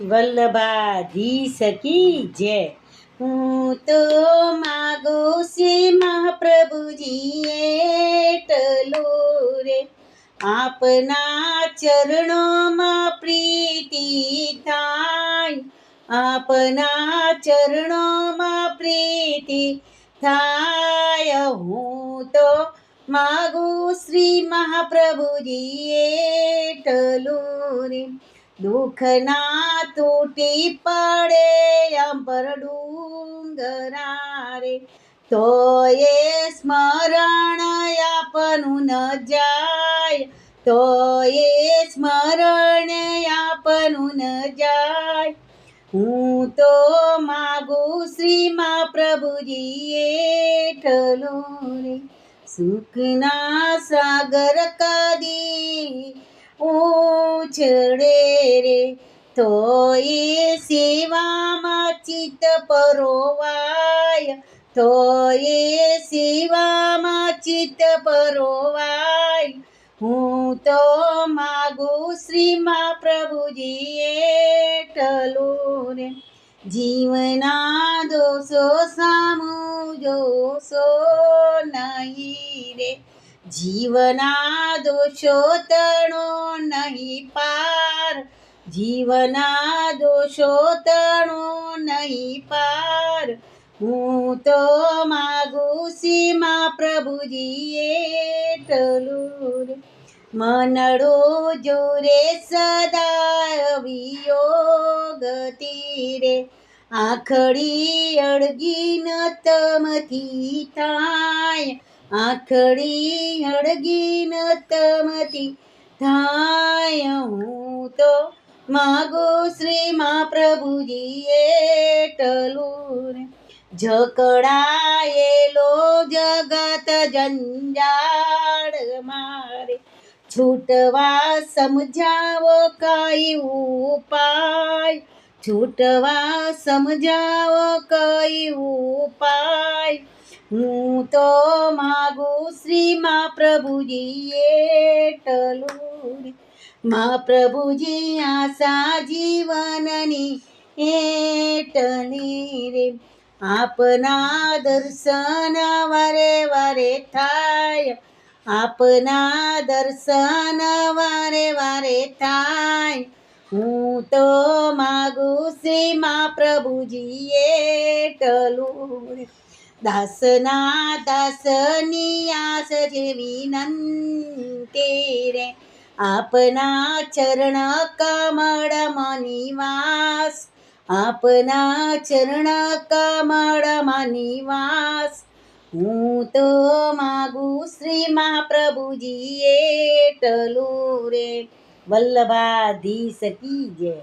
વલ્લભાધીશ કી જય. હું તો માગું શ્રી મહાપ્રભુજી એટલું રે, આપના ચરણોમાં પ્રીતિ થાય, આપના ચરણોમાં પ્રીતિ થાય. હું તો માગું શ્રી મહાપ્રભુજી એટલું રે, દુઃખના તૂટી પડે અંબર ડુંગરા રે, તો એ સ્મરણ આપનું ન જાય, તો એ સ્મરણ આપનું ન જાય. હું તો માગું શ્રી મહાપ્રભુજી એટલું રે, સુખના સાગર કદી ઉછળે રે, તો એ સેવામાં ચિત્ત પરોવાય, તો એ સેવામાં ચિત્ત પરોવાય. હું તો માગું શ્રી મહાપ્રભુજી એટલું રે, જીવના દોષો સામું જોશો નહીં રે, જીવના દોષો તણો નહીં પાર, જીવના દોષો તણો નહીં પાર. હું તો માગું શ્રી મહાપ્રભુજી એટલું રે, મનડો જોરે સદા વિયોગ તીરે, આખડી અળગી ન તમથી થાય, આખડી અળગી ન તમથી થાય. હું તો માગું શ્રી મહાપ્રભુજી એટલું રે, જકડાયેલો જગત જંજાળ મારે, છૂટવા સમજાવો કઈ ઉપાય, છૂટવા સમજાવો કઈ ઉપાય. હું તો માગું શ્રી મહાપ્રભુજી એટલું રે, મહાપ્રભુજી આશા જીવનની એટલી રે, આપના દર્શન વારે વારે થાય, આપના દર્શન વારે વારે થાય. હું તો માગું શ્રી મહાપ્રભુજી એટલું રે, દાસના દાસની આસ છે વિનંતી રે, આપના ચરણ કમળમાં નિવાસ, આપના ચરણ કમળમાં નિવાસ. હું તો માગું શ્રી મહાપ્રભુજી એટલું રે, વલ્લભાધીશ કી જય.